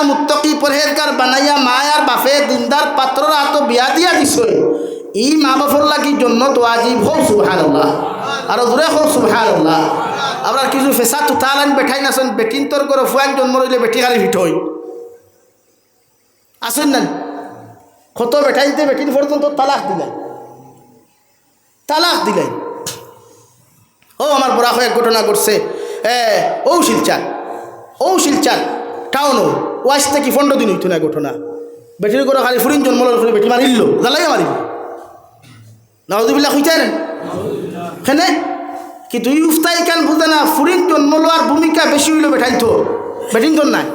দিনদার মুত্তাকি পরহেজগার বানাইয়া মায়ার বাপে দিনদার পাত্ররা তো বিয়া দিয়া দিছই ই মা বাপর লাগি জন্নত ওয়াজিব হোক সুবহানাল্লাহ আর দূরে হোক সুবহানাল্লাহ আবার কিছু ফেসা তুতালান বেঠাই নাছেন বেটিন তোর করে ফুয়ান জন্ম রইলে বেটি খালি ভিটই আসেন না কত বেঠাইতে বেটিন পর্যন্ত তালাক দিলাই ও আমার বড়া হয়ে ঘটনা ঘটছে ও শিলচার টাউনও ওয়াইস থেকে 15 দিন হইতো না ঘটনা বেটির করে খালি ফুরিন জন্ম করে বেটি মারিল জ্বালাই মারিল নাউযুবিল্লাহ হইতে না কেনে কি দুই উফতাই কান বুঝে না ফুরিন জন্ম লওয়ার ভূমিকা বেশি হইল বেঠাইতো বেটিন জন নাই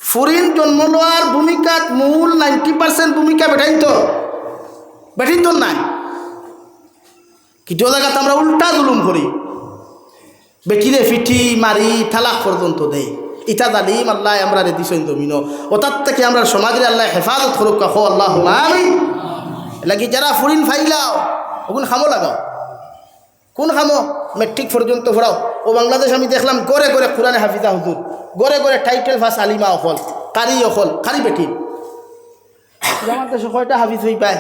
ফুরিন জন্ম লওয়ার ভূমিকা মূল 90% ভূমিকা বেটিন জন নাই কিছু জায়গাতে আমরা উল্টা জুলুম করি বেটিরে ফিটি মারি তালাক পর্যন্ত দেই ইটা জালিম আল্লাহ আমরা রেদি সইন জমিন ও তার থেকে আমরা সমাজের আল্লাহ হেফাজত করুক কাহো আল্লাহ আমিন লাগি যারা ফুরিন ফাইলাও ওগুন খামো লাগাও কোন খামো মেট্রিক পর্যন্ত পড়াও ও বাংলাদেশ আমি দেখলাম গড়ে গড়ে কোরআনে হাফিজা হুজুর গড়ে গড়ে টাইটেল ফাস আলিমা অকল কারি বেটি আমার দেশে কয়টা হাফিজ হই পায়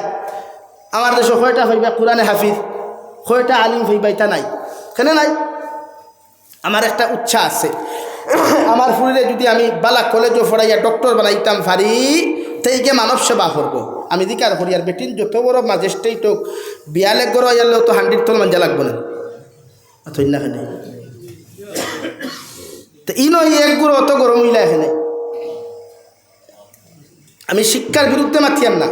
আমার দেশে কয়টা হইবা কোরআনে হাফিজ কয়টা আলিম হইবা এটা নাই কেন নাই আমার একটা উচ্ছা আছে আমার ফুরিরে যদি আমি বালা কলেজও পড়াইয়া ডক্টর বানাইতাম পারি তেইকে মানব সেবা করবো আমি দিকার করি আর বেটিন যত বড় মাজেস্টেই তো বিয়ালে গড় আইলেও তো 100 তল মাঞ্জা লাগবো না অথই না এখানে তো ইনো এক গুঁড়ো অত গরম হইলা এখানে আমি শিক্ষার বিরুদ্ধে মাথিয়ান না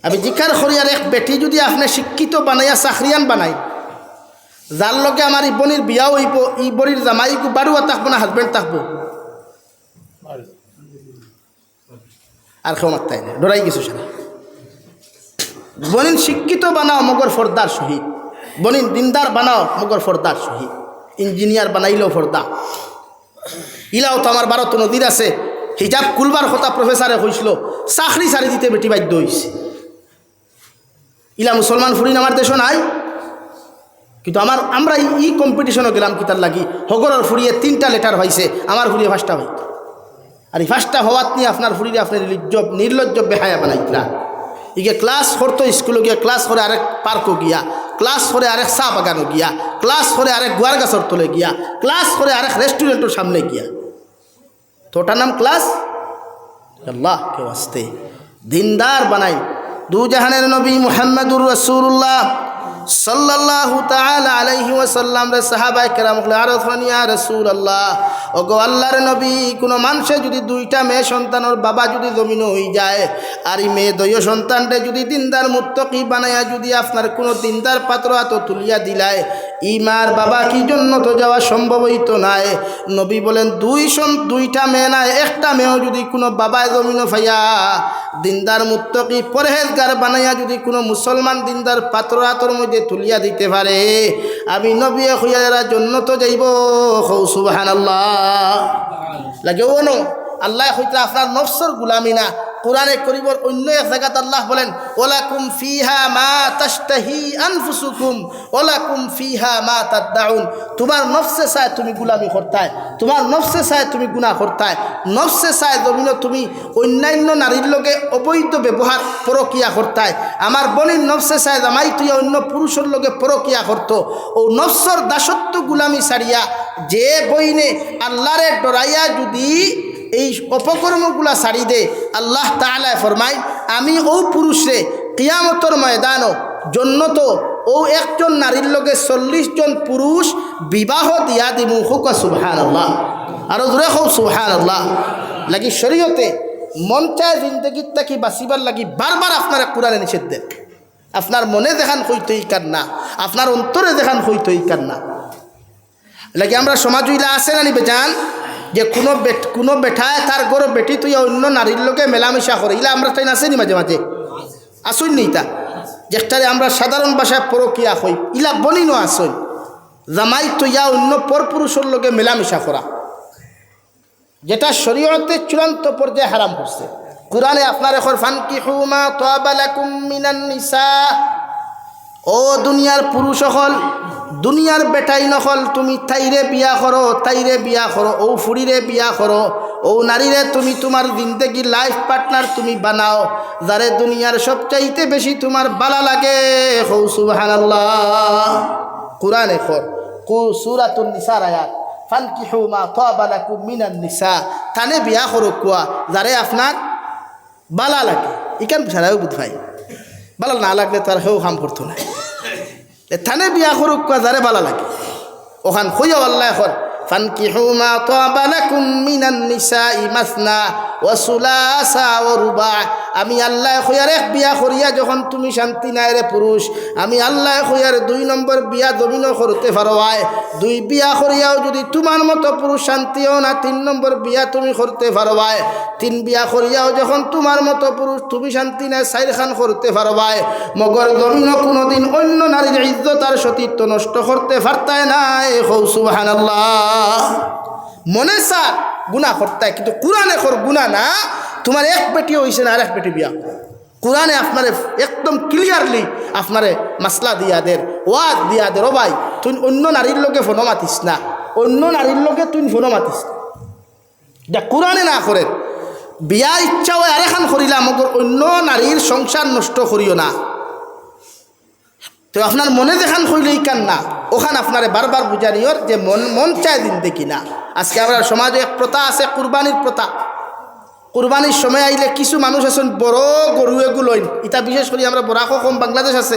আমি জিকার করি আর এক বেটি যদি আপনি শিক্ষিত বানাইয়া চাকরিয়ান বানাই যার লগে আমার ইবনির বিয়াও হইব ইবনির জামাই বাড়ুয়া থাকবো না হাজবেন্ড থাকবো আর কেউ মাত্তাই না ডরাই গেছো সারা বনিন শিক্ষিত বানাও মগর ফর্দার শহীদ বনিন দিনদার বানাও মগর ফর্দার শহীদ ইঞ্জিনিয়ার বানাইলেও ফর্দা ইলাও তো আমার 12 নদীর আছে হিজাব কুলবার কথা প্রফেসরে কইছিল চাকরি ছাড়ি দিতে বেটি বাধ্য হইছে ইলা মুসলমান ফুরিন আমার দেশও নাই কিন্তু আমরা ই কম্পিটিশনও গেলাম কিতার লাগি হগরর ফুরিয়ে 3টা লেটার হয়েছে আমার ফুরিয়ে 5টা হইত আর এই 5টা হওয়াত নিয়ে আপনার ফুরিয়ে আপনার নির্লজ্জ বেহায়া বানাইতরা ইগে ক্লাস করতো স্কুলে গিয়া ক্লাস করে আরেক পার্কও গিয়া ক্লাস করে আরেক চা বাগানও গিয়া ক্লাস করে আরেক গুয়ার গাছর তলে গিয়া ক্লাস করে আরেক রেস্টুরেন্টের সামনে গিয়া তো ওটার নাম ক্লাস আল্লাহ কেউ আসতে দিনদার বানাই দু জাহানের নবী মুহাম্মদুর রাসূলুল্লাহ সাল্লাল্লাহু তাআলা আলাইহি ওয়াসাল্লাম রে সাহাবায়ে কেরাম বলে আর ইয়া রাসূলুল্লাহ ওগো আল্লাহর নবী কোন মানুষে যদি 2টা মেয়ে সন্তানের বাবা যদি জমিন হই যায় আর এই মেয়ে দয় সন্তানরে যদি দিনদার মুত্তাকি বানায়া যদি আপনার কোন দিনদার পাত্র হাত তুলিয়া দিলায় ইমার বাবা কি জন্য তো যাওয়া সম্ভব হইতো না নবী বলেন 2টা মেয়ে না একটা মেয়েও যদি কোনো বাবায় জমিন ফাইয়া দিনদার মুত্তাকি পরহেজগার বানাইয়া যদি কোনো মুসলমান দিনদার পাত্র হাতর মধ্যে তুলিয়া দিতে পারে আমি নবী হইয়ারা জন্য তো যাইব সুবহানাল্লাহ লাগে ওনো আল্লাহ হইতে আপনার নফসর গুলামি না কোরআনে করিবর অন্য এক জায়গাতে আল্লাহ বলেন ওয়ালাকুম ফিহা মা তাশতাহি আনফুসুকুম ওয়ালাকুম ফিহা মা তাদউন তোমার নফসে চায় তুমি গুলামি করতায় তোমার নফসে চায় তুমি গুনাহ করতায় নফসে চায় জমিন তুমি অন্যান্য নারীর লগে অবৈধ ব্যবহার পরকিয়া করতায় আমার বোনের নফসে চায় জামাই তুই অন্য পুরুষের লগে পরকিয়া করত ও নফসর দাসত্ব গুলামি ছাড়িয়া যে বইনে আল্লাহরে ডরাইয়া যদি এই অপকর্মগুলা ছাড়ি দে আল্লাহ তাআলা ফরমায় আমি ও পুরুষরে কিয়ামতের ময়দানও জন্নত ও একজন নারীর লগে 40 জন পুরুষ বিবাহ দিয়া দিমু হুক সুবহানাল্লাহ আর জোরে হোক সুবহানাল্লাহ লাগি শরীয়তে মন চায় জিন্দগির থাকি বাঁচিবার লাগি বারবার আপনারা কোরআনে নিষেধ দেন আপনার মনে দেখান হইতই কার না আপনার অন্তরে দেখান হইতই কার না লাগি আমরা সমাজ হইলা আছে না নিবে জান যে কোনো বেঠায় তার গরো বেটি তুই অন্য নারীর লোকে মেলামেশা করে ইলা আমরা তাই আসেনি মাঝে মাঝে আসুন নি তা যেটারে আমরা সাধারণ ভাষায় পরকিয়া হই ইলা বনিনো আসুন জামাই তুইয়া অন্য পরপুরুষের লোকে মেলামেশা করা যেটা শরীয়তে চূড়ান্ত পর্যায়ে হারাম করছে কুরআনে আপনার এখন ফানকিহু মা তাবা লাকুম মিনান নিসা ও দুনিয়ার পুরুষ সকল দুনিয়ার বেটাই নকল তুমি তাইরে বিয়া করো ও ফুড়িরে বিয়া করো ও নারীরে তুমি তোমার জিন্দেগি লাইফ পার্টনার তুমি বানাও যারে দুনিয়ার সবচাইতে বেশি তোমার ভালো লাগে হৌ সুবহানাল্লাহ। কুরআনে সূরাতুন নিসার আয়াত ফানকিহু মা তাবা লাকুম মিনান নিসা, তানে বিয়া করো কুয়া যারে আপনার ভালো লাগে। ইকান ছাড়াও বুধ ভাই ভালো না লাগলে তার হেউ কাম করতো না, থানে বিয়া করুক যারে ভালো লাগে ওখান খুঁজো আল্লাহ এখন ফানকিহু মা তাবা লাকুম মিনান নিসাই মাসনা ওয়া সুলাসা ওয়া রুবা। আমি আল্লাহ খুঁয়ার এক বিয়া করিয়া যখন তুমি শান্তি নাই রে পুরুষ, আমি আল্লাহ খুঁয়ার 2 নম্বর বিয়া জমিনও করতে পারো। 2 বিয়া করিয়াও যদি তোমার মতো পুরুষ শান্তিও না 3 নম্বর বিয়া তুমি করতে পারো। 3 বিয়া করিয়াও যখন তোমার মতো পুরুষ তুমি শান্তি নাই 4 খান করতে পারো। মগর জমিনও কোনোদিন অন্য নারীর ইজ্জত আর সতীত্ব নষ্ট করতে পারতায় নাই। সুবহানাল্লাহ। মনে সার গুনাহ করতে, কিন্তু কোরআনে গুনাহ না। তোমার এক বেটি হইছে না আর এক বেটি বিয়া, কোরআনে আপনারে একদম ক্লিয়ারলি আপনারে মাসলা দিয়া দের, ওয়াজ দিয়া দের, ও ভাই তুই অন্য নারীর লোকে ফোনো মাতিস না, অন্য নারীর লোকে তুই ফোনো মাতিস না। যা কোরআনে না করে বিয়া ইচ্ছা হয় আরেখান করিলাম, মগর অন্য নারীর সংসার নষ্ট করিও না। তো আপনার মনে দেখান হইলেই কান না, ওখান আপনারে বারবার বুঝানিওর যে মন চায় দিন দেখি না। আজকে আমরা সমাজে এক প্রথা আছে, কুরবানির প্রথা। কুরবানির সময় আইলে কিছু মানুষ আছেন বড় গরু এগুলো, এটা বিশেষ করে আমরা বরাকো কম বাংলাদেশ আছে,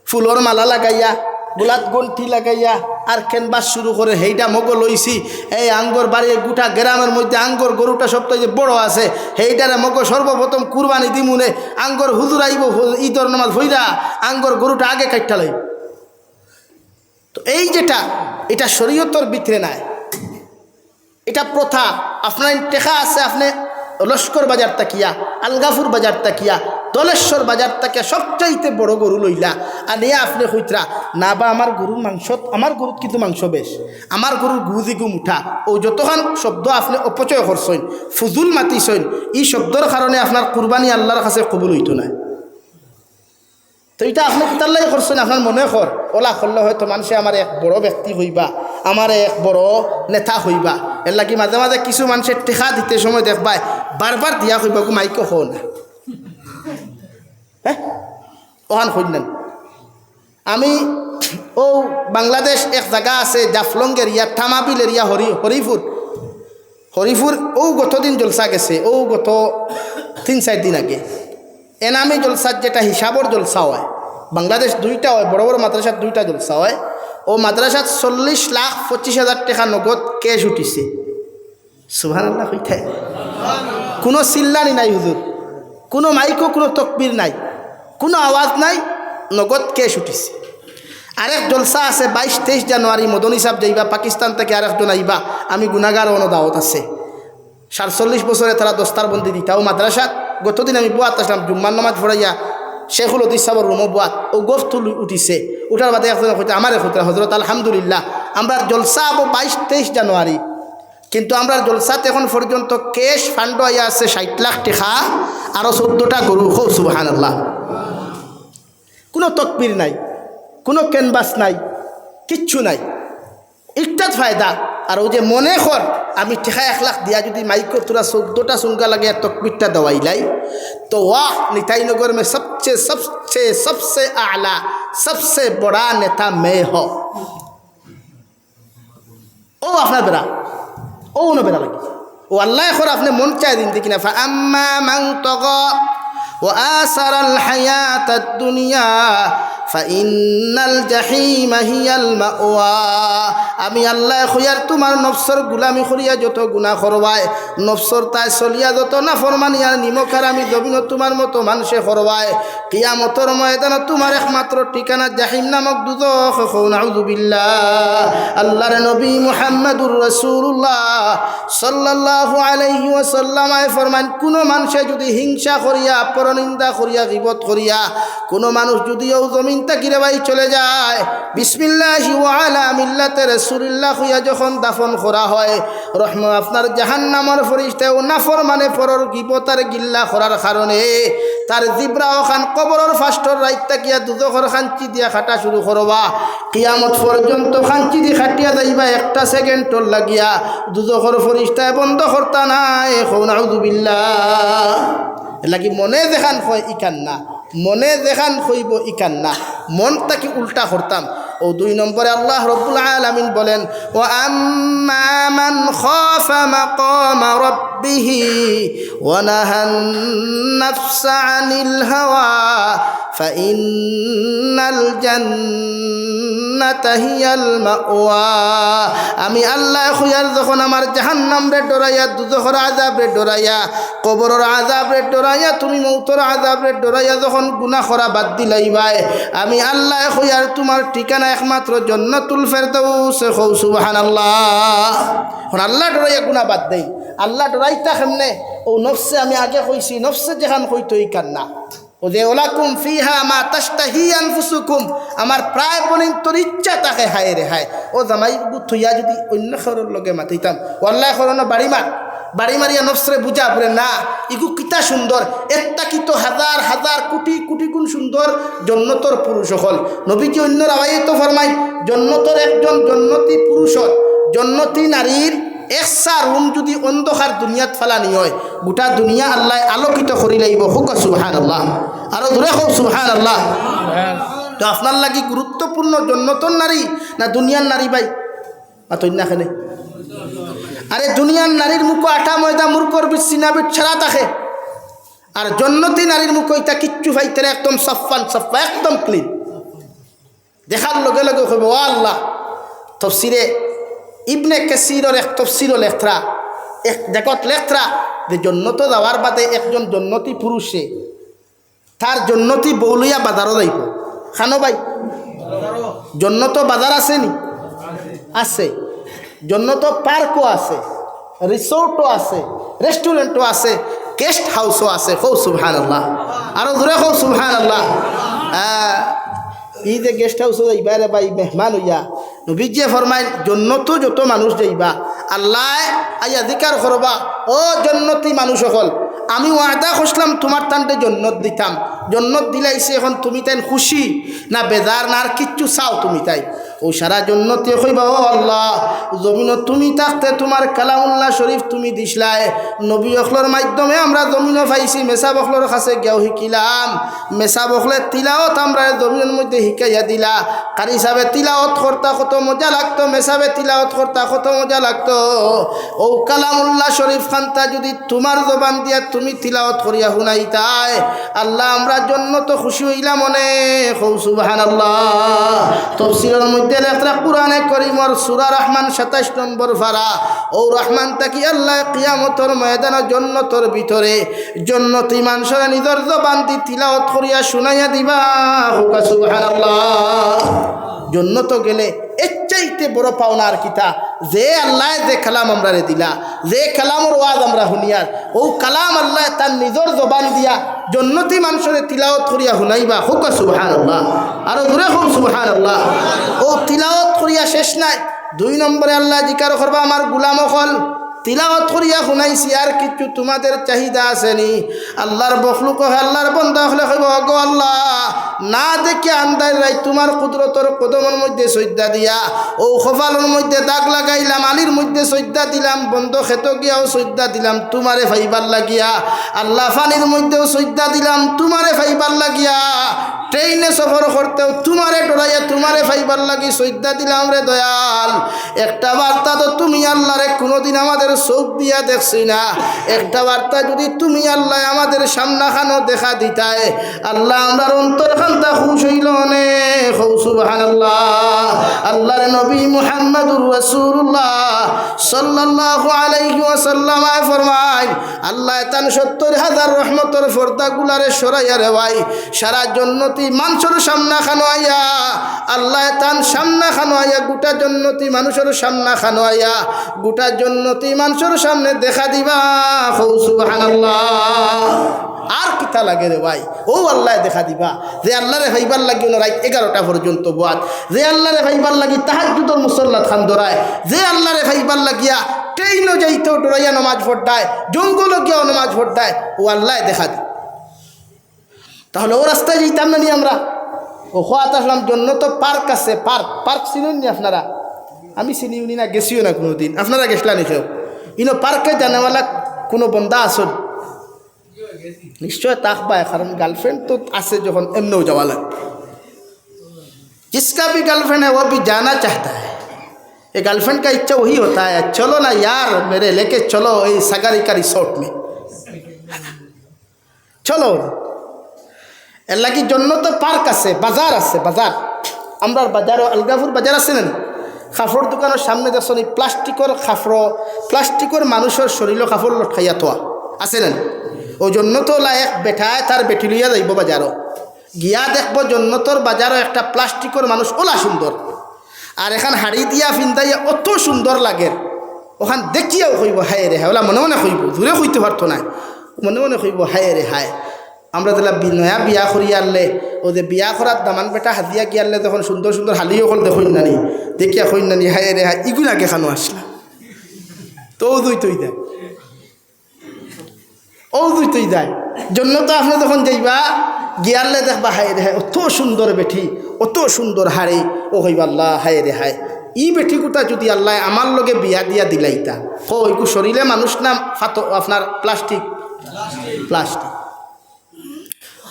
ফুলর মালা লাগাইয়া গোলাত গন্ঠি লাগাইয়া আর কেনবাস শুরু করে হেইটা মগ লইছি। এই আঙ্গর বাড়ি গোটা গ্রামের মধ্যে আঙ্গর গরুটা সবটাই যে বড় আছে, হেইটারে মগ সর্বপ্রথম কুরবানি দিমুনে আঙ্গর হুজুর আইব ঈদর নামাজ হইরা আঙ্গর গরুটা আগে কাটটা লই। তো এই যেটা এটা শরীয়তর ভিতরে নাই, এটা প্রথা। আপনার টেকা আছে, আপনি লস্কর বাজার তাকিয়া, আলগাফুর বাজার তাকিয়া, দলেশ্বর বাজার তাকিয়া সবচাইতে বড় গরু লইলা আর নিয়ে আপনি হইতরা না বা আমার গরুর মাংস, আমার গরুর কিন্তু মাংস বেশ, আমার গরুর গুদিগু মুঠা, ও যতক্ষণ শব্দ আপনি অপচয় করছেন, ফুজুল মাতিছেন, এই শব্দর কারণে আপনার কুরবানি আল্লাহর কাছে কবুল হইতো না। তো এটা আপনি কোথাল্লাই করছেন, আপনার মনে কর ওলা করলে হয়তো মানুষে আমার এক বড় ব্যক্তি হইবা, আমার এক বড় নেতা হইবা। এর লাগি মাঝে মাঝে কিছু মানুষের টেকা দিতে সময় দেখবাই বারবার দিয়া হইবা মাইকে হো না, হ্যাঁ ওখান হইলেন। আমি ও বাংলাদেশ এক জায়গা আছে জাফলং এরিয়া, থামাবিল এরিয়া, হরিপুর ও গতদিন জলসা গেছে, ও গত 3-4 দিন আগে এনামি জলসার যেটা হিসাবর জলসা হয়, বাংলাদেশ 2টা হয়, বড় বড় মাদ্রাসার 2টা জলসা হয়। ও মাদ্রাসাত 40,25,000 টাকা নগদ ক্যাশ উঠিছে। সুবহানাল্লাহ হইতে কোনো চিল্লানি নাই হুজুর, কোনো মাইকো, কোনো তকবির নাই, কোনো আওয়াজ নাই, নগদ ক্যাশ উঠিছে। আরেক জলসা আছে 22-23 জানুয়ারি, মদনী সাহেব যাইবা, পাকিস্তান থেকে আরেকজন আইবা, আমি গুনাগার অন দাওয়াত আছে। 47 বছরে তারা দস্তার বন্দি দিতাও মাদ্রাসাত। গতদিন আমি বুয়াত আসলাম, জুম্মার নামাজ পড়াইয়া শেখুল হদিস সাহর রুমো বুয়াত, ও গোফ তুল উঠিছে। উঠার বাদে একজন হইতে আমারে হইতে হজরত আলহামদুলিল্লাহ আমরা জলসা আবো 22-23 জানুয়ারি, কিন্তু আমরা জলসাতে এখন পর্যন্ত ক্যাশ ফান্ড আইয়া আছে 60 লাখ টাকা, আরও 14টা গরু। হো সুবহানাল্লাহ। কোনো তকবির নাই, কোনো ক্যানভাস নাই, কিচ্ছু নাই, একটাত ফায়দা। আর ও যে মনে কর আমি ঠেকা 1 লাখ দিয়া যদি মাইকো তোরা 14টা সুঙ্গা লাগে তকবিরটা দেওয়াইলাই, তো वाह निताईनगर में सबसे आला सबसे बड़ा नेता मैं हो। ও আপনার বেড়া ও না বেড়া লাগে ও আল্লাহ এখন আপনি মন চাই দিন দেখি না। ফাআম্মা মান তাগা ওয়া আসারাল হায়াতাদ দুনিয়া ফাইন্নাল জাহিমা হিয়াল মাওয়া। আমি আল্লাহ খুয়ার তোমার নফসর গুলামি করিয়া যত গুনাহ করবায়, নফসর তাই চলিয়া যত না ফরমানি আর নিমখার আমি জমিন তোমার মতো মানুষে করবায়, কিয়ামতের ময়দানে তোমার একমাত্র ঠিকানা জাহিম নামক দুজখ। নাউযুবিল্লাহ। আল্লাহর নবী মুহাম্মদুর রাসূলুল্লাহ সাল্লাল্লাহু আলাইহি ওয়াসাল্লাম ফরমান, কোন মানুষে যদি হিংসা করিয়া, পরনিন্দা করিয়া, গীবত করিয়া, কোন মানুষ যদিও জমিন জমিন তাকিরে ভাই চলে যায় বিসমিল্লাহি ওয়া আলা মিল্লাতে রাসূলুল্লাহ হইয়া যখন দাফন করা হয় আপনার জাহান্নামের ফেরেশতা ও নাফরমানে পরর গিবতার গিল্লা করার কারণে তার জিবরা ওখান কবরের ফাস্টর রাইত তাকিয়া দুজখর খাঞ্চি দিয়া খাটা শুরু করবা কিয়ামত পর্যন্ত খাঞ্চি দি খাটিয়া যাইবা একটা সেকেন্ডর লাগিয়া দুজখর ফেরেশতা বন্ধ করতা নাই নাউযু বিল্লাহ লাগি মনে দেখান হয় ইকান না মনে দেখান হইব ইকান না মনটা কি উল্টা করতাম ও 2 নম্বরে আল্লাহ রাব্বুল আলামিন বলেন ওয়া আম্মা মান খাফা মাকামা রাব্বিহ ওয়া নাহান নাফসা আনিল হাওয়া ফাইন্নাল জান্নাতা হিয়াল মাওয়া আমি আল্লাহ খুয়ার যখন আমার জাহান্নাম রে ডরাইয়া দুজখর আযাব রে ডরাইয়া কবরের আযাব রে ডরাইয়া তুমি মউতের আযাব রে ডরাইয়া যখন গুনাহ করা বাদ দিলাইবাই আমি আল্লাহ খুয়ার তোমার ঠিকানা একমাত্র জান্নাতুল ফেরদাউস কও সুবহানাল্লাহ এখন আল্লাহ ডরাইয়া গুনাহ বাদ দেই আল্লাহ ডরাইতা কেমনে ও নফসে আমি আগে কইছি নফসে যেখান কইতো ইকান না ও যে ওলাকুম ফিহা মা তাশতাহি আনফুসুকুম আমার প্রায় বলিন তোর ইচ্ছা তাকে হায় রে হায় ও জামাই থইয়া যদি অন্য খরর লগে মাতিতাম ওয়াল্লাহ খরন বাড়ি মারিয়া নফসরে বুঝা পড়ে না ইগু কিতা সুন্দর একটা কিতো হাজার হাজার কোটি কোটি গুণ সুন্দর জন্নতর পুরুষ হল নবীজি অন্য রাবাই তো ফরমাই জন্নতর একজন জন্নতি পুরুষর জন্নতি নারীর একসা রুম যদি অন্ধকার দুনিয়াত ফালানি হয় গোটা দুনিয়া আল্লাহ আলোকিত করি লাইব হুক সুবহানাল্লাহ আরো দূরে হোক সুবহানাল্লাহ তো আপনার লাগি গুরুত্বপূর্ণ জন্নতর নারী না দুনিয়ার নারী ভাই মাতইনাখানে আরে দুনিয়ার নারীর মুখ আটা ময়দা মূর্খর বিচ্ছিনা বিচ্ছারা থাকে আর জন্নতি নারীর মুখ এটা কিচ্ছু ভাইতে একদম সাফান সাফা একদম ক্লিন দেখার লগে লগে কইব ও আল্লাহ তফসিরে ইবনে কাসিরের এক তফসিরও লেখরা এক দেখত লেখরা যে জন্নত যাওয়ার বাদে একজন জন্নতি পুরুষে তার জন্নতি বৌলিয়া বাজারও যাইব খানো ভাই জন্নত বাজার আছে নি আছে জন্নত পার্কও আছে রিসোর্টও আছে রেস্টুরেন্টও আছে গেস্ট হাউসও আছে কৌ সুবহানাল্লাহ আরো দূরে কৌ সুবহানাল্লাহ এই যে গেস্ট হাউসও যাইবা রে ভাই মেহমান হইয়া নবীজি ফরমাইল জন্নত যত মানুষ যাইবা আল্লাহ আইয়া জিকার করবা ও জন্নতি মানুষ সকল আমি ওয়াদা করলাম তোমার টানতে জন্নত দিতাম জন্নত দিলাইছে এখন তুমি তাই খুশি না বেজার না আর কিচ্ছু চাও তুমি তাই ও সারা জন্নতি কইবা ও আল্লাহ জমিন তুমি থাকতে তোমার কালামুল্লাহ শরীফ তুমি দিসলাই নবী অখলর মাধ্যমে আমরা জমিনও পাইছি মেসা বখলর কাছে গেও শিকিলাম মেসা বখলে তিলাওত আমরা জমিনের মধ্যে শিকাইয়া দিলা কারি হিসাবে তিলাওত করতা কত মজা লাগতো মেসাবে তিলাওত করতা কত মজা লাগতো ও কালামুল্লাহ শরীফ খানটা যদি তোমার জবান দিয়া তুমি তিলাওত করিয়া শুনাইতাই আল্লাহ আমরা জন্য তো খুশি হইলাম অনেক সুবহানাল্লাহ তাফসীরের মধ্যে লেখা কুরআনে কারীমের সূরা রহমান 27 নম্বর পারা ও রহমান তাকি আল্লাহ কিয়ামতের ময়দানে জান্নাতের ভিতরে জান্নাতি মানুষের নিজের জবান দি তিলাওত করিয়া শুনাইয়া দিবা সুবহানাল্লাহ জান্নাত গেলে এর চাইতে বড় পাওনা আর কিতা যে আল্লাহ যে কালাম আমরা দিলা যে কালামের ওয়াজ আমরা শুনিয়ার ও কালাম আল্লাহ তার নিজের জবান দিয়া জন্নতি মানুষের তিলাওত করিয়া শুনাইবা হুক সুবহানাল্লাহ আরো দূরে হোক সুবহানাল্লাহ ও তিলাওত করিয়া শেষ নাই 2 নম্বরে আল্লাহ জিকার করবা আমার গোলাম হল তিলাওয়াত করিয়া শুনাইছি আর কিছু তোমাদের চাহিদা আসেনি আল্লাহর বখলুক আল্লাহর বন্ধা হলে কইব গো আল্লাহ না দেখে আন্দার রাই তোমার কুদরতর কদমের মধ্যে সজ্জা দিয়া ও খফালের মধ্যে দাগ লাগাইলাম আলির মধ্যে সজ্জা দিলাম বন্ধ খেত গিয়াও সজ্জা দিলাম তোমারে ফাইবার লাগিয়া আল্লাহ ফানির মধ্যেও সজ্জা দিলাম তোমারে ফাইবার লাগিয়া ট্রেনে সফর করতেও তোমারে ডরাইয়া তোমারে ফাইবার লাগি সজ্জা দিলাম রে দয়াল একটা বার্তা তো তুমি আল্লাহরে কোনোদিন আমাদের চোখ দিয়া দেখছি না একটা বার্তা যদি তুমি আল্লাহ আমাদের সামনাখানো দেখা দিতাই আল্লাহ আমরার অন্তরখানটা খুশ হইল অনেক সুবহানাল্লাহ আল্লাহর নবী মুহাম্মদুর রাসূলুল্লাহ সাল্লাল্লাহু আলাইহি ওয়াসাল্লাম ফরমায় আল্লাহ তান 70,000 রহমতের পর্দাগুলারে সরাইয়া রে ভাই সারা জন্নতি মানুষের সামনাখানো আইয়া আল্লাহ তান সামনাখানো আইয়া গোটা জন্নতি মানুষের সামনাখানো আইয়া গোটা জন্নতি মানুষের সামনে দেখা দিবা সুবহানাল্লাহ আর কিতা লাগে রে ভাই ও আল্লাহ দেখা দিবা যে আল্লাহরে ভাইবার লাগি রাত 11টা পর্যন্ত বাদ যে আল্লাহরে ভাইবার লাগি তাহাজ্জুদের মুসল্লাত খান ধরায় যে আল্লাহরে ভাইবার লাগিয়া ট্রেনও যাইতো ডরাইয়া নামাজ পড়তায় জঙ্গল গিয়াও নামাজ পড়তায় ও আল্লাহ দেখা দি তাহলে ও রাস্তায় যেতাম না নি আমরা ও খোয়াত আসলাম জন্য তো পার্ক আছে পার্ক চিনুন নি আপনারা আমি চিনি উনি না গেছিও না কোনো দিন আপনারা গেছিলেন কেউ ইনো পার্কে জানেওয়ালা কোনো বন্ধা আসুন নিশ্চয় তাকবায় কারণ গার্লফ্রেন্ড তো আছে যখন এমনিও যাওয়া লাগে जिसका भी गर्लफ्रेंड है वो भी जाना चाहता है ये गर्लफ्रेंड का इच्छा वही होता है चलो ना यार मेरे लेके चलो ये सगारी का रिसोर्ट में चलो এর লাগি জন্য তো পার্ক আছে বাজার আছে বাজার আমরা বাজারও আলগাপুর বাজার আছে না কাপড় দোকানের সামনে দেখুন এই প্লাস্টিকের মানুষের শরীরও কাপড় লটকাইয়া থোয়া আছে না ওই জন্য তো লায়ক বেঠায় তার বেটি লইয়া যাইব বাজারও গিয়া দেখব জন্নতর বাজারও একটা প্লাস্টিকের মানুষ ওলা সুন্দর আর এখন হাড়ি দিয়া ফিন্দাইয়া অত সুন্দর লাগে ওখান দেখিয়াও কইব হায় রে হায় ওলা মনে মনে কইব দূরে কইতে পারতো না মনে মনে কইব হায় রে হায় আমরা তাহলে নয়া বিয়া করি আনলে ও যে বিয়া করার দামান বেটা হাতিয়া গিয়ারলে তখন সুন্দর সুন্দর হালিও কল দেখুন নানি দেখিয়া কইন নানি হায় রে হায় ইগুন আগে খানো আসলা তো দুই তুই দেয় ও দুই তুই যায় জন্য তো আপনি তখন যাইবা গিয়ারলে দেখবা হায় রে হায় অত সুন্দর বেঠি অত সুন্দর হাড়ি ও হইবা আল্লাহ হায় রে হায় ই বেঠি কোটা যদি আল্লাহ আমার লগে বিয়া দিয়া দিলাইতা ওইকু শরীরে মানুষ না ফাতো আপনার প্লাস্টিক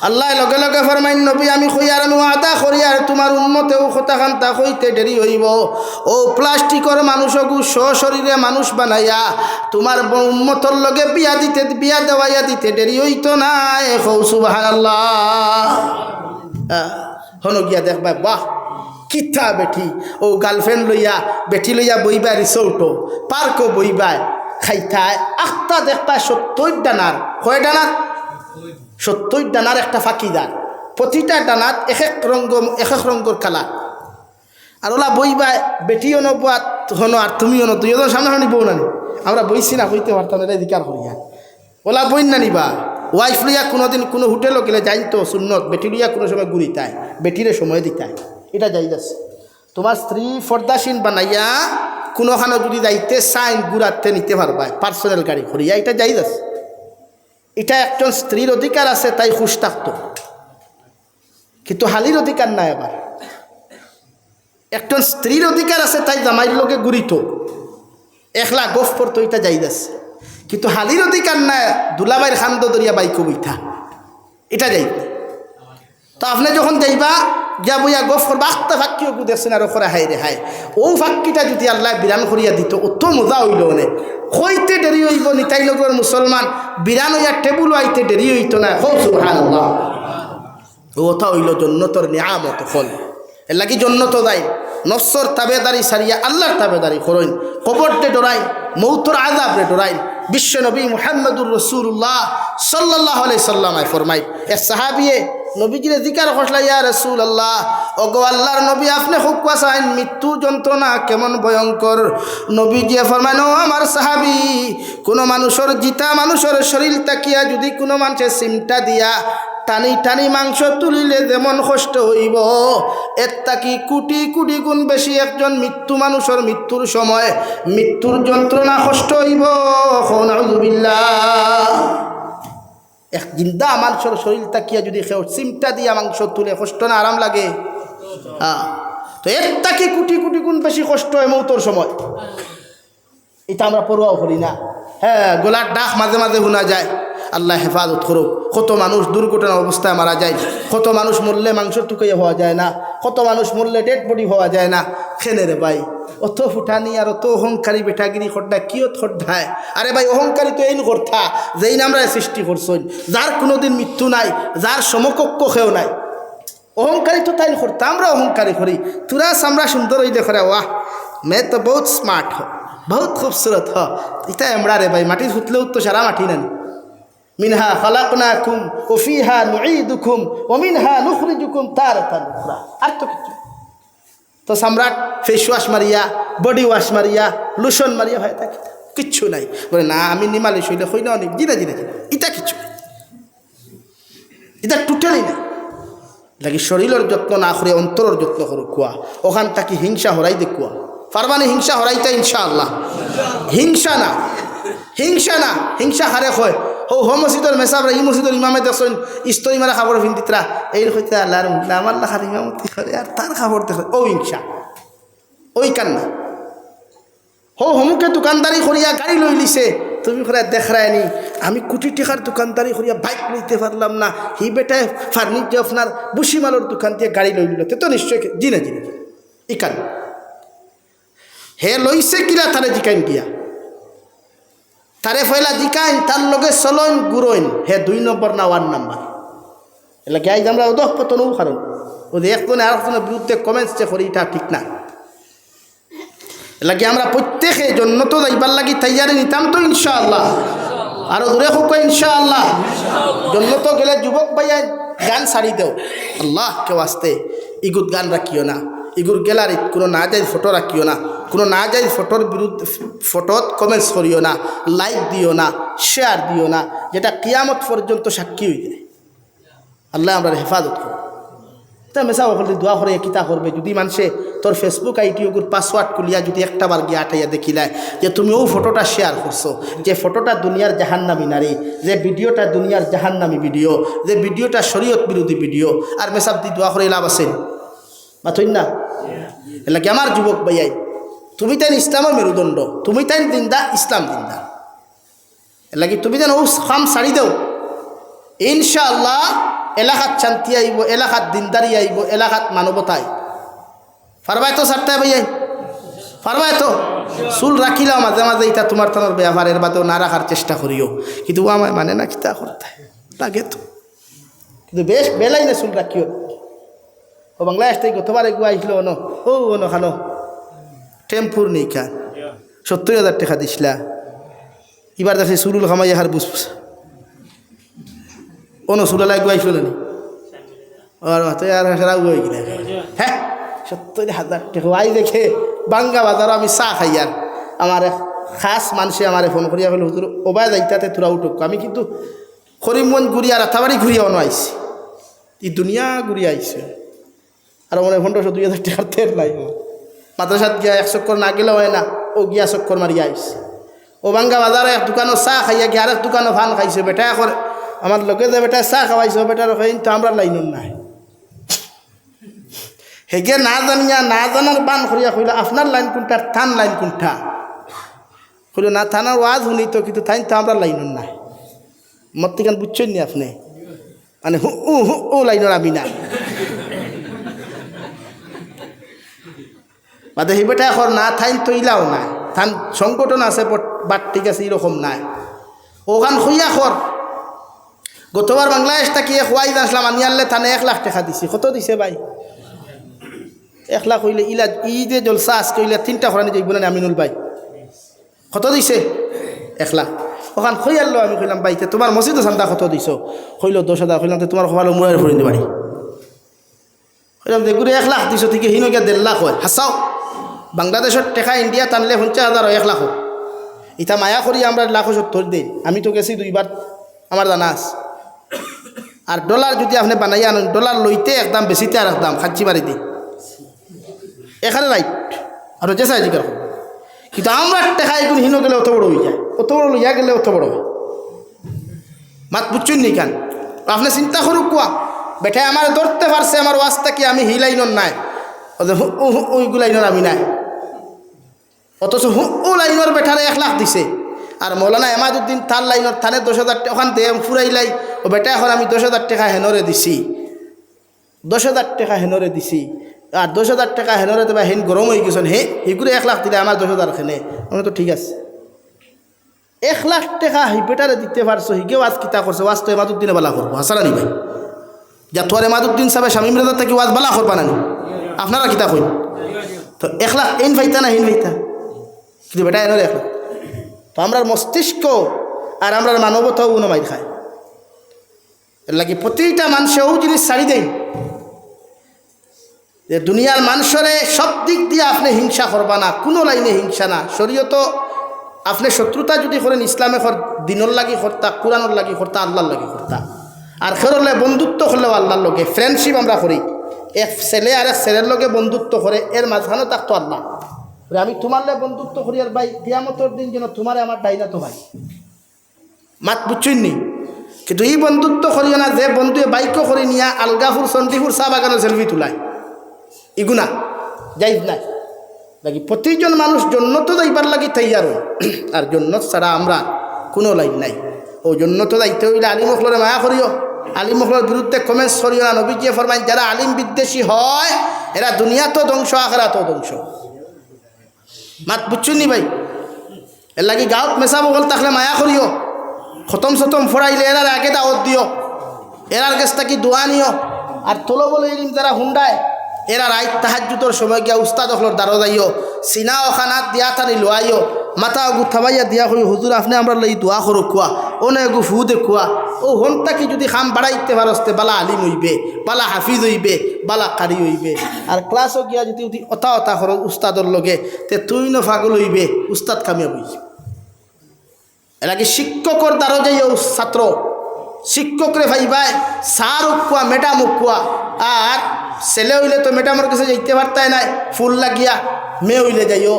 আল্লাহ লগে লগে ফরমাইন নবী আমি কই আর আমি ওয়াদা করি আর তোমার উম্মতেও কথাখান তা কইতে দেরি হইব ও প্লাস্টিকের মানুষকু সশরীরে মানুষ বানাইয়া তোমার উম্মতর লগে বিয়া দেওয়াইয়া দিতে দেরি হইতো না কও সুবহানাল্লাহ হন গিয়া দেখবা বাহ কিতা বেঠি ও গার্লফ্রেন্ড লইয়া বেঠি লইয়া বইবা রিসোর্টও পার্কও বইবা খাইতায় আখতা দেখবা 70 ডানার কয় ডানার 70 ডানার একটা ফাঁকিদার প্রতিটা ডানাত এক এক রঙের কালার আর ওলা বইবা বেটিও নবাত হনো আর তুমিও নো দুইজন সামনাসামনি বউ নানি আমরা বইছি না হইতে পারতাম এটা অধিকার করিয়া ওলা বই না নিবা ওয়াইফ লইয়া কোনোদিন কোনো হোটেলও গেলে যাইতো সুন্নত বেটি লইয়া কোনো সময় ঘুরিতায় বেটিরে সময় দিতায় এটা যাই যাচ্ছে তোমার স্ত্রী ফর্দাসীন বানাইয়া কোনোখানে যদি যাইতে সাইন ঘুরাতে নিতে পারবা পার্সোনাল গাড়ি করিয়া এটা যাই যাচ্ছে এটা একজন স্ত্রীর অধিকার আছে তাই খুশ থাকতো কিন্তু হালির অধিকার নাই আবার একজন স্ত্রীর অধিকার আছে তাই জামাইর লোকে ঘুরিত একলা গোফ করতো এটা যাই যাচ্ছে কিন্তু হালির অধিকার নাই দুলাবাইর খান্দ দরিয়া বাইক বইথা এটা যাই তো আপনি যখন যাইবা যা বইয়া গফ করবা আখতা ফাঁকিও দেখছেন আরো করে হাই রে হাই ও ফাঁকিটা যদি আল্লাহ বিরান করিয়া দিত অত মজা হইল অনেক হইতে দেরি হইব নিতাই লগর মুসলমান বিরান হইয়া টেবুল আইতে দেরি হইতো না হোক সুবহানাল্লাহ ওটা হইল জন্নতর নিয়ামত ফল এর লাগি জন্নত যাই নফসর তাবেদারি সারিয়া আল্লাহর তাবেদারি করইন কবরতে ডরাই মৌতর আযাবরে ডরাই বিশ্বনবী মুহাম্মদুর রাসূলুল্লাহ সাল্লাল্লাহু আলাইহি সাল্লামায় ফরমাই এ সাহাবিয়ে নবীজিরে জিকার করলা ইয়া রাসূলুল্লাহ ওগো আল্লাহর নবী আপনি খুব কাছেন মৃত্যু যন্ত্রণা কেমন ভয়ঙ্কর নবীজি ফরমানো আমার সাহাবী কোন মানুষের জিতা মানুষের শরীর তাকিয়া যদি কোনো মানুষের সিমটা দিয়া টানি টানি মাংস তুলিলে যেমন কষ্ট হইব এর তাকি কোটি কোটি গুণ বেশি একজন মৃত্যু মানুষের মৃত্যুর সময় মৃত্যুর যন্ত্রণা কষ্ট হইব নাউযুবিল্লাহ এক জিন্দা মানুষের শরীর তাকিয়া যদি কেউ সিমটা দিয়া মাংস তুলে কষ্ট না আরাম লাগে হ্যাঁ তো এর তাকি কোটি কোটি গুণ বেশি কষ্ট হয় মৌতর সময় এটা আমরা পরোয়াও করি না হ্যাঁ গোলার ডাক মাঝে মাঝে শোনা যায় আল্লাহ হেফাজত করুক কত মানুষ দুর্ঘটনা অবস্থায় মারা যায় কত মানুষ মরলে মাংস টুকাইয়া হওয়া যায় না কত মানুষ মরলে ডেড বডি হওয়া যায় না খেলে রে ভাই অত ফুটানি আর অত অহংকারী বেটাগিরি খড্ডা কিয়ত খড্ডায় আরে ভাই অহংকারী তো এই কথা যেই আমরা সৃষ্টি করছই যার কোনোদিন মৃত্যু নাই যার সমকক্ষ কেউ নাই অহংকারী তো তাই করতাম আমরা অহংকারী করি তোরা আমরা সুন্দর হই দেখে ওয়াহ মে তো বহুত স্মার্ট হ বহুত খুবসুরত হ এটা আমরা রে ভাই মাটি হুতলেও তো সারা মাটি নেন মিনহা খালাকনাকুম ওয়া ফিহা নুঈদুকুম ওয়া মিনহা নুখরিজুকুম তারাতান উখরা আর তো কিছু তো সম্রাট ফেস ওয়াশ মারিয়া বডি ওয়াশ মারিয়া লোশন মারিয়া হয় থাকে কিচ্ছু নাই বলে না আমি নিমালিশ হইলে হই না অনেক জিনা জিনা এটা কিছু এটা টোটালি না লাগি শরীরের যত্ন না করে অন্তরের যত্ন করো কুয়া ওখান থাকি হিংসা হরাই দে কুয়া পারবানি হিংসা হরাইতে ইনশাআল্লাহ হিংসা না হিংসা হারে হয় হো মসজিদের মেসাবরা ই মসজিদের ইমামে দেখছেন ইস্তরি মারা খাবার ভিন্দিতরা এই হইতে আল্লাহ আমার লাখার ইমামতি করে আর তার খাবার দেখে ও হিংসা ওই কান্না হোমুকে দোকানদারি করিয়া গাড়ি লই লিছে তুমি করে দেখরায় নি আমি কোটি টাকার দোকানদারি করিয়া বাইক লইতে পারলাম না হি বেটায় ফার্নিচার আপনার বুসিমালোর দোকান দিয়ে গাড়ি লই নিল তো নিশ্চয় জিনে ই কান হে লইছে কিলা তারে জিকাইন গিয়া তারে ফয়লা জিকাইন তার লগে চলইন গুরইন হে 2 নম্বর না 1 নম্বর এলা গাই আমরা ওদহ পতনও কারণ ওদের একজনে আরেকজনের বিরুদ্ধে কমেন্টস যে করি এটা ঠিক না লাগে আমরা প্রত্যেকে জন্নত যাইবার লাগি তৈয়ারি নিতাম তো ইনশাআল্লাহ আরো দূরে হোক ইনশাআল্লাহ জন্নত গেলে যুবক ভাইয়া গান ছাড়ি দেও আল্লাহ কে ওয়াস্তে ইগুত গান রাখিও না ইগুর গ্যালারিত কোনো না যাই ফটো রাখিও না কোনো না যাই ফটোর বিরুদ্ধে ফটোত কমেন্টস করিও না লাইক দিও না শেয়ার দিও না যেটা কিয়ামত পর্যন্ত সাক্ষী হয়ে যায় আল্লাহ আমরা হেফাজত করো তা মেসা ওখানে দোয়া করে কিতা করবে যদি মানুষে তোর ফেসবুক আইডি ওগুর পাসওয়ার্ড খুলিয়া যদি একটা বার গিয়ে আটাইয়া দেখিলায় যে তুমি ও ফটোটা শেয়ার করছো যে ফটোটা দুনিয়ার জাহান্নামী নারী যে ভিডিওটা দুনিয়ার জাহান্নামী ভিডিও যে ভিডিওটা শরীয়ত বিরোধী ভিডিও আর মেসাব দি দোয়া করে লাভ আছে মাথুন না এলাকি আমার যুবক ভাইয়াই তুমি তাই ইসলামের মেরুদণ্ড তুমি তাই দিনদা ইসলাম দিনদা এলাকি তুমি যেন ও খাম ছাড়ি দেও ইনশাআল্লাহ এলাকাত শান্তি আইব এলাকাত দিনদারি আইব এলাকাত মানবতা আইব পারবাই তো সারতে ভাইয়াই পারবাই তো চুল রাখিলাম মাঝে মাঝে এটা তোমার তোমার ব্যবহারের বাদেও না রাখার চেষ্টা করিও কিন্তু ও আমায় মানে না কিতা করতে লাগে তো কিন্তু বেশ বেলাই না চুল রাখিও ও বাংলাদেশ থেকে গতবার এগুলো আইসল অনো খানো টেম্পুর নেই খা 70,000 টাকা দিছিলা এবার দেখি চুরুল খামাই হার বুঝ অন্য চুলালা এগুলো আইসল নি আর আর হয়ে গেলে হ্যাঁ 70,000 টাকা আই দেখে বাঙ্গা বাজারও আমি চা খাই আর আমার খাস মানুষে আমার ফোন করিয়া ফেলে হুজুর ওবায় যাইতাতে তোরা উঠুক আমি কিন্তু করিমগঞ্জ ঘুরিয়া রাতাবাড়ি ঘুরিয়া অন্য আইসি এই দুনিয়া ঘুরিয়া আইসি আর মনে 1500-2000 টাকার তেল নাই মাদ্রাসাত গিয়া 1 চক্কর না গেলে হয় না ও গিয়া চক্কর মারিয়া আইসি ও বাঙ্গা বাজারে এক দোকানও চা খাইয়া গিয়ে আরেক দোকানও ভান খাইছে বেটা এখন আমার লোকে যে বেটা চা খাওয়াইছে বেটার তো আমরা লাইন নাই হেগে না জানিয়া না জানার বান করিয়া কইল আপনার লাইন কোনটা থান লাইন কোনটা কইল না থানার ওয়াজ শুনি তো কিন্তু থাইন তো আমরা লাইন নাই মত্তিকান বুঝছেন নি আপনি মানে ও লাইনের আমি না বাদে সেই বেটা এখন না থাইন তো ইলাও নাই থান সংগঠন আছে বাট ঠিক আছে এরকম নাই ওখান খুইয়া খর গতবার বাংলাদেশ তাকিয়ে খোয়াই আসলাম আমি আনলে থানে 1 লাখ টাকা দিছি কত দিছে ভাই 1 লাখ হইলে ইলা ই যে জলসা আজকে হইলে 3টা খরানি যাইব না আমিনুল ভাই কত দিছে 1 লাখ ওখান খই আনলো আমি কইলাম ভাই তোমার মসজিদে চান্দা কত দিছ কইল 10,000 কইলাম তোমার খোয়ালো মুড়ার ফরিন বাড়ি কইলাম দেখুরে 1 লাখ দিছ ঠিক হিনো গিয়া 1.5 লাখ হয় হাসাও বাংলাদেশের টাকা ইন্ডিয়া টানলে 50,000 1 লাখ ইটা মায়া করি আমরা 1,70,000 দিই আমি তো গেছি 2বার আমার জানা আছে আর ডলার যদি আপনি বানাইয়া আনেন ডলার লইতে একদম বেশিতে আর একদম খাচ্ছি বাড়ি দিই এখানে রাইট আর যে চাই জিজ্ঞাসা কিন্তু আমরা টাকা এগুলো হিনো গেলে অত বড় হয়ে যায় অত বড় লইয়া গেলে অত বড় হয় মাত বুঝছেন নি কেন আপনি চিন্তা করুক কোয়া বেটায় আমার ধরতে পারছে আমার ওয়াজটা কি আমি হি লাইনর নাই ওইগুলো লাইনর আমি নাই অথচ ও লাইনর বেটারে 1 লাখ দিছে আর মৌলানা এমাদুদ্দিন তার লাইনর থানে 10,000 টাকা ওখান দিয়ে ফুরাইলাই ও বেটা এখন আমি 10,000 টাকা হেনরে দিছি 10,000 টাকা হেনরে দিছি আর 10,000 টাকা হেনরে দেবা হেন গরম হয়ে গেছেন হে এগুলো 1 লাখ দিলে আমার 10,000 খেনে মনে তো ঠিক আছে 1 লাখ টাকা হি বেটারে দিতে পারছো হিকেও আজ কিতা করছে ওয়াজ তো এমাদুদ্দিনে বালা করবো হাসারানি ভাই যা তোর এমাদুদ্দিন সাহেব শামীম রেজা থেকে ওয়াজ বালা করবা না আপনারা কিতা কইন তো 1 লাখ এন ভাইতা না হেন ভাইতা কিন্তু বেটা এনরে 1 লাখ তো আমরা মস্তিষ্ক আর আমরা মানবতাও উনমাই খায় এর লাগে প্রতিটা মানুষেও জিনিস ছাড়ি দেয় যে দুনিয়ার মানুষরে সব দিক দিয়ে আপনি হিংসা করবা না কোনো লাইনে হিংসা না শরীয়ত আপনি শত্রুতা যদি করেন ইসলামে দিনর লাগি করতা কোরআনর লাগি করতা আল্লাহর লাগি করতা আর খেরলে বন্ধুত্ব করলেও আল্লাহর লগে ফ্রেন্ডশিপ আমরা করি, এক ছেলে আর এক ছেলের লগে বন্ধুত্ব করে, এর মাঝখানেও থাকতো আল্লাহ। আমি তোমার লগে বন্ধুত্ব করি আর ভাই কিয়ামতের দিন যেন তোমারে আমার ডাইনা তো ভাই মাত বুঝছই নি। কিন্তু এই বন্ধুত্ব করিও না যে বন্ধুয়ে বাইকও করে নিয়া আলগাপুর চণ্ডীপুর চা বাগানের সেলফি তুলায়, ইগুনা যাইজ নাই লাগি। প্রতিজন মানুষ জন্নত যাইবার লাগি তৈয়ার হই, আর জন্নত ছাড়া আমরা কোনো লাইন নাই। ও জন্নত যাইতে হইলে আলিমখলরে মায়া করিও, আলিমখলের বিরুদ্ধে কমেন্টস করিও না। নবীজি ফরমাইন যারা আলিম বিদ্বেষী হয় এরা দুনিয়াতেও ধ্বংস আখিরাতেও ধ্বংস। মাত বুঝছুন নি ভাই? এর লাগি গাঁৱত মেচা বগল থাকলে মায়া করিও, খতম সতম ফরাইলে এরার আগে দাওয়াত দিও, এরার কাছ থাকি দোয়া নিও। আর তোলো বলে ইলিম যারা হুন্ডায় এরা রাইত তাহাজ্জুদের সময় গিয়া উস্তাদ হলর দ্বারো যাইও, সিনা ও খানাত দিয়া তানি লোয়াইও, মাথা গু থাবাইয়া দিয়া কই হুজুর আপনি আমরা লই দোয়া করো কুয়া, ওনে গু ফু দে কুয়া। ও হন্তা কি যদি খাম বাড়াইতে পারস্তে বালা আলিম হইবে, বালা হাফিজ হইবে, বালা কারি হইবে। আর ক্লাসও গিয়া যদি অতা অতা করো উস্তাদর লগে তে তুই ন ফাগল হইবে, উস্তাদ কামিয়াব হইবে। এর আগে শিক্ষকর দ্বারো যাইও ছাত্র, শিক্ষকরে ভাইবাই স্যার উকুয়া ম্যাডাম উকুয়া। আর ছেলে হইলে তো ম্যাডামের কাছে যাইতে পারতাই নাই, ফুল লাগিয়া মেয়ে হইলে যাইও।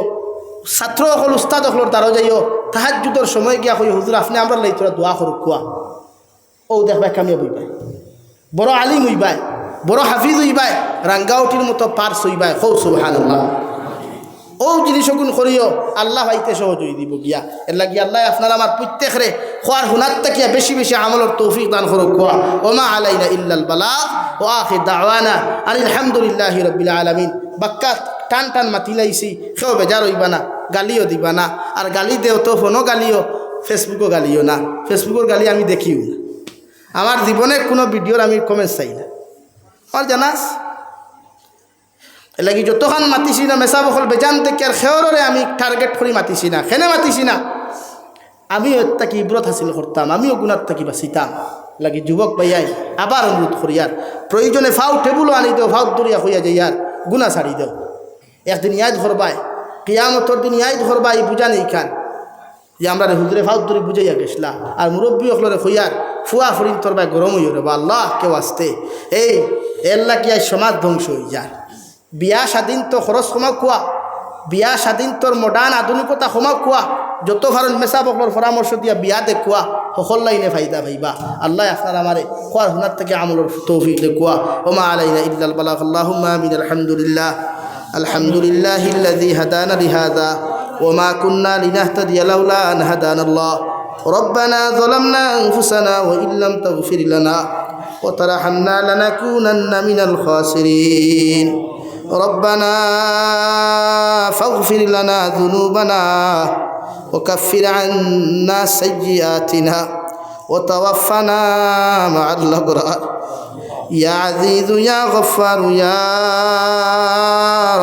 ছাত্র হল উস্তাদ হলর দ্বারো যাইও, তাহাজ্জুদের সময় গিয়া কই হুজুর আপনি আমরা লাই তোরা দোয়া করুক কুয়া। ও দেখবাই কামিয়াব হইবাই, বড় আলিম হইবাই, বড় হাফিজ হইবাই, রাঙ্গাউটির মতো পার্স হইবাই। হৌ সুবহানাল্লাহ। ও জিনিস গুণ করিও আল্লাহ ভাইতে সহজ হয়ে দিব গিয়া। এর লাগি আল্লাহ আপনার আমার প্রত্যেকরে খোয়ার হুনার তাকিয়া বেশি বেশি আমলের তৌফিক দান করুক। খোয়া ওমা আলাইনা ইল্লাল বালাগ ওয়া আখির দাওয়ানা আলহামদুলিল্লাহি রাব্বিল আলামিন। বাক্কা টান টান মাতি লাইছি, কেউ বেজার হইবা না, গালিও দিবা না। আর গালি দেও তো ফোনও গালিও, ফেসবুকও গালিও না। ফেসবুকের গালি আমি দেখিও না, আমার জীবনে কোনো ভিডিওর আমি কমেন্ট চাই না। আর জানাস এলাকি যতখান মাতিছি না মেসা বখল বেজান থেকে আর খেয়রে আমি টার্গেট করি মাতিছি না, খেনে মাতিছি না। আমিও এর তাকি ইব্রত হাসিল করতাম, আমিও গুণার তাকি বাঁচিতাম। লাগি যুবক ভাইয়াই আবার অনুরোধ করি আর প্রয়োজনে ফাউ টেবুলও আনি দেও, ফাউ দরিয়া হইয়া যাই আর গুণা ছাড়ি দেও। একদিন ইয়াদ ধরবাই, কিয়ামতর দিন ইয়াদ ধরবাই বুঝা নেই খান যে আমরা হুজুরে ফাউ দরি বুঝাইয়া গেছলা। আর মুরব্বী হলরে হইয়ার ফুয়া ফরিন তোর ভাই গরম হইয়া রে বা আল্লাহ কেউ আসতে এই এল্লা কি সমাজ ধ্বংস হয়ে যায়। বিয়া স্বাধীন তো খরচ কমা কোয়া, বিয়া স্বাধীন তোর মডার্ন আধুনিকতা কমা কোয়া, যত ভারত মেসা বকলর পরামর্শ দিয়া বিয়া দেখুয়া সকল লাইনে ফাইদা ভাইবা। আল্লাহ আপনার আমারে খোয়ার হুনার থেকে আমলের তৌফিক দেখুয়া। ওমা আলাইনা ইল্লাল বালাগ। আল্লাহুম্মা আমিন। আলহামদুলিল্লাহ আলহামদুলিল্লাহিল্লাযী হাদানা লিহাযা ওমা কুন্না লিনাহতাদিয়া লাউলা আন হাদানাল্লাহ। রব্বানা যালামনা আনফুসানা ওয়া ইল্লাম তাগফির লানা ওয়া তারহামনা লানাকুনান্না মিনাল খাসিরিন। ربنا فاغفر لنا ذنوبنا وكفر عنا سيئاتنا وتوفنا مع الأبرار يا عزيز يا غفار يا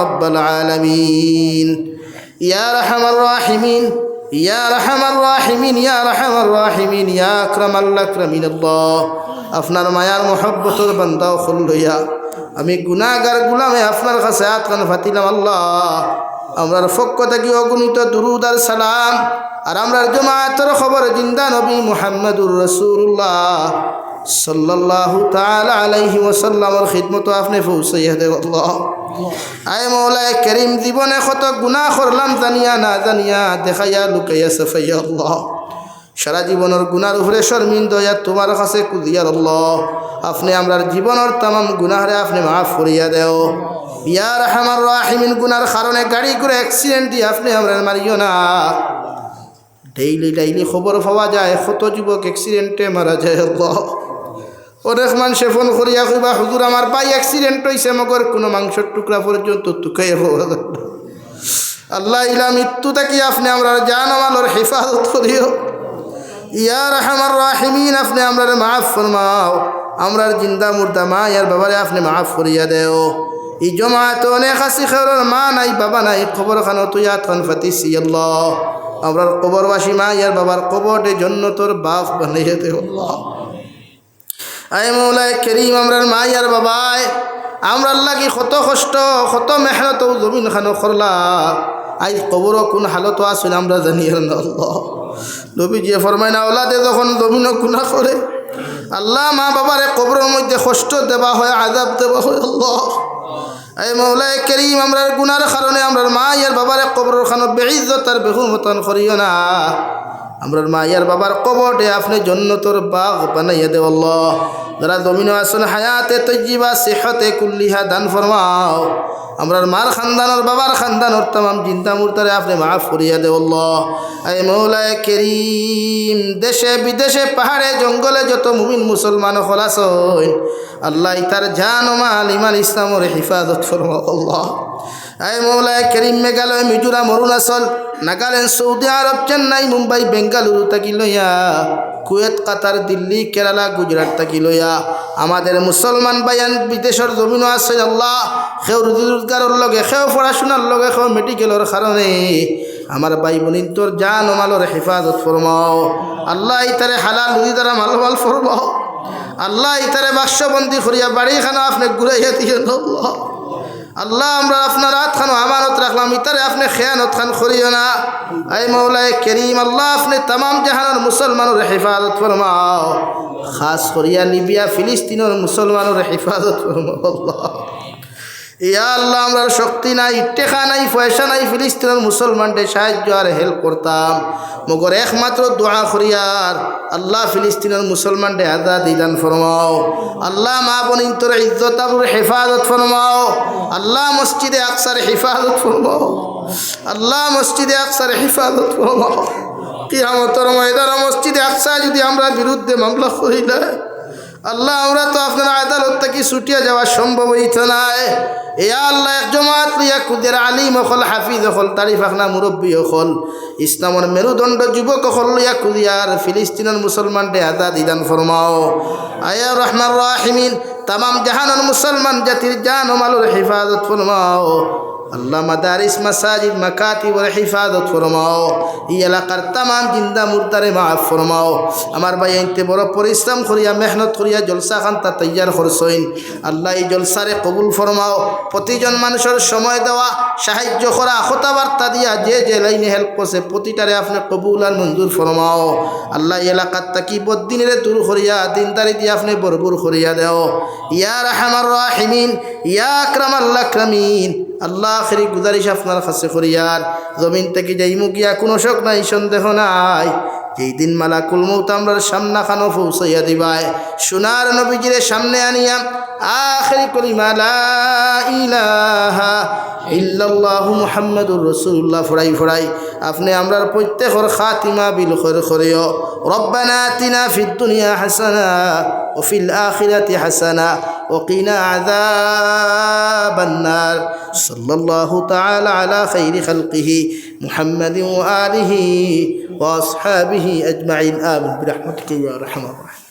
رب العالمين يا أرحم الراحمين يا أرحم الراحمين يا أرحم الراحمين يا أكرم الأكرمين الله আপনার মায়ার মোহব্বতের বান্দা খুললইয়া আমি গুনাহগার গুলামে আপনার কাছে আতকান ফাতিলাম। আল্লাহ আমরার পক্ষ থেকে অগণিত দুরুদ আর সালাম আর আমরার জামাতের খবর জিন্দা নবী মুহাম্মদুর রাসূলুল্লাহ সাল্লাল্লাহু তাআলা আলাইহি ওয়াসাল্লামের খিদমত আপনি পৌঁছাইয়া দেও। আল্লাহ আয় মওলা করিম জীবনে কত গুনাহ করলাম জানিয়া না জানিয়া, দেখাইয়া লুকাইয়া সাফাইয়া। আল্লাহ সারা জীবনের গুনার উপরে শর্মিন্দা তোমার কাছে কুদিয়ার। আল্লাহ আপনি আমরার জীবনের তামাম গুনাহরে আপনি মাফ করিয়া দেও। ইয়া রাহমার রাহিমিন গুনার কারণে গাড়ি করে অ্যাক্সিডেন্ট দিয়ে আপনি আমরা মারিও না। ডেইলি খবর পাওয়া যায় কত যুবক অ্যাক্সিডেন্টে মারা যায়। আল্লাহ অনেক মানুষে ফোন করিয়া কইবা হুজুর আমার ভাই অ্যাক্সিডেন্ট হয়েছে, মগর কোনো মাংসের টুকরা পর্যন্ত টুকাইয়া পাওয়া যায়। আল্লাহ ইলা মৃত্যু থাকি আপনি আমরা জান আমাদের হেফাজত করিও। ইয়া রাহমার রাহিমিন আপনি আমরা মাফ ফরমাও। আমরার জিন্দা মুর্দা মা ইয়ার বাবারে আপনি মাফ করিয়া দেও। এই জমাতে অনেক আসি খেরোর মা নাই বাবা নাই, খবর খানো তুই আতখান ফাতিসি। আল্লাহ আমরার কবরবাসী মা ইয়ার বাবার কবরে জন্নতর বাপ বানাইয়া দেও। আল্লাহ আয় মৌলা করিম আমরার মা ইয়ার বাবায় আমরার লাগি কত কষ্ট কত মেহনত জমিন খানো করলা, আজ কবর কোন হালত আসলে আমরা জানি না। আল্লাহ নবীজি ফরমায় না ওলাদে যখন জমিন গুনাহ করে আল্লাহ মা বাবারে কবরের মধ্যে কষ্ট দেওয়া হয়, আযাব দেওয়া হয়। আল্লাহ এই মৌলাই করিম আমরার গুনার কারণে আমরার মা ইয়ার বাবারে কবরের খানো বেইজ্জত আর বেহুরমতন করিও না। আমরার মা ইয়ার বাবার কবরটে আপনি জন্নতর বাগ বানাইয়া দেও আল্লাহ। যারা জমিনে আসুন হায়াতে তৈজিবা সেহতে কুল্লিহা দান ফরমাও। আমরার মার খানদানোর বাবার খানদানোর তাম চিন্তা মুরতারে আপনি মাফ করিয়া দেও আল্লাহ। এই মৌলায় করিম দেশে বিদেশে পাহাড়ে জঙ্গলে যত মুমিন মুসলমান খলাস আল্লাহ তার জান ও মাল ইমান ইসলামের হিফাজত ফরমাও আল্লাহ। এই মৌলায় করিম মেঘালয় মিজোরাম অরুণাচল নাগাল্যান্ড সৌদি আরব চেন্নাই মুম্বাই বেঙ্গালুরু থাকি লইয়া কুয়েত কাতার দিল্লি কেরালা গুজরাট থাকি লইয়া আমাদের মুসলমান বায়ান বিদেশের জমিনও আছে আল্লাহ। সেও রুজি রোজগারের লগে সেও পড়াশোনার লগে সেও মেডিকেলের কারণে আমার ভাই বোনিন তোর জান ও মালের হেফাজত ফরমাও আল্লাহ। ইতারে হালাল রুজি দ্বারা মালমাল ফরমাও আল্লাহ। ইতারে বাক্সবন্দি করিয়া বাড়ি খানা আপনি ঘুরাইয়া দিয়ে আল্লাহ। আল্লাহ আমরা আপনার হাত খানো আমানত রাখলাম, ইতারে আপনি খেয়ানত খান করিও না। এই মৌলায় করিম আল্লাহ আপনি তামাম জাহানের মুসলমানের হেফাজত ফরমাও, খাস করিয়া লিবিয়া ফিলিস্তিনের মুসলমানের হেফাজত ফরমাও আল্লাহ। ইয়া আল্লাহ আমরা শক্তি নাই, টেকা নাই, পয়সা নাই, ফিলিস্তিনের মুসলমানদের সাহায্য আর হেল্প করতাম, মগর একমাত্র দোয়া করিয়ার আল্লাহ ফিলিস্তিনের মুসলমানদের আজাদি দান ফরমাও আল্লাহ। মা বোনিন তোর ইজ্জত আবরুর হেফাজত ফরমাও আল্লাহ। মসজিদে আকসার হেফাজত ফরমাও আল্লাহ। মসজিদে আকসার হেফাজত ফরমাও। কিয়ামতের ময়দানে মসজিদে আকসা যদি আমরা বিরুদ্ধে মামলা করিলে আল্লাহ আমরা তো আপনার আদালত থেকে ছুটিয়া যাওয়া সম্ভব হইত নাই। এ আল্লাহ এক জমাত লইয়া কুদের আলিম হল, হাফিজ হল, তারিফ আখনা মুরব্বী হল, ইসলামের মেরুদণ্ড যুবক হল লইয়া কুদিয়ার ফিলিস্তিনের মুসলমানকে আজাদি দান ফরমাও। আয়া রহমান রাহিমিন তামাম জাহানের মুসলমান জাতির জান ও মালের হেফাজত ফরমাও আল্লাহ। মাদারিস মাসাজিদ মাকাতিবের হিফাজত ফরমাও। এই এলাকার তামাম জিন্দা মুর্দারে মাফ ফরমাও। আমার ভাই এতে বড় পরিশ্রম করিয়া মেহনত করিয়া জলসা খান্তা তৈয়ার করছইন আল্লাহ। এই জলসারে কবুল ফরমাও। প্রতিজন মানুষের সময় দেওয়া, সাহায্য করা, কথাবার্তা দিয়া যে যে লাইনে হেল্প করছে প্রতিটারে আপনি কবুল আর মঞ্জুর ফরমাও আল্লাহ। এই এলাকার তাকি বদিনের দূর করিয়া দিনদারি দিয়ে আপনি ভরপুর করিয়া দেও ইয়া রাহমার রাহিমিন ইয়া আকরামাল আকরামিন আল্লাহ। আখেরি গুজারিশ আপনার কাছে করিয়ার জমিন থেকে যাই মুগিয়া কোনো শোক নাই, সন্দেহ নাই, যেই দিন মালাকুল মউত আমরার সামনা খানো পৌঁছাইয়া দিবায় সোনার নবীজিরে সামনে আনিয়া আখেরি কলিমা লা ইলাহা ইল্লাল্লাহু মুহাম্মাদুর রাসূলুল্লাহ ফড়াই ফড়াই আপনি আমরার প্রত্যেকের খাতিমা বিল খৈর করিও। রব্বানা আতিনা ফিদ দুনিয়া হাসানা ওয়া ফিল আখিরাতি হাসানা ওয়া কিনা আযাবান নার। সাল্লাল্লাহু তাআলা আলা খাইরি খালকিহি মুহাম্মাদিন ওয়া আলিহি ওয়া আসহাবিহি আজমাইন। আমিন বিরহমাতিকা ইয়া আরহামার রাহিমিন।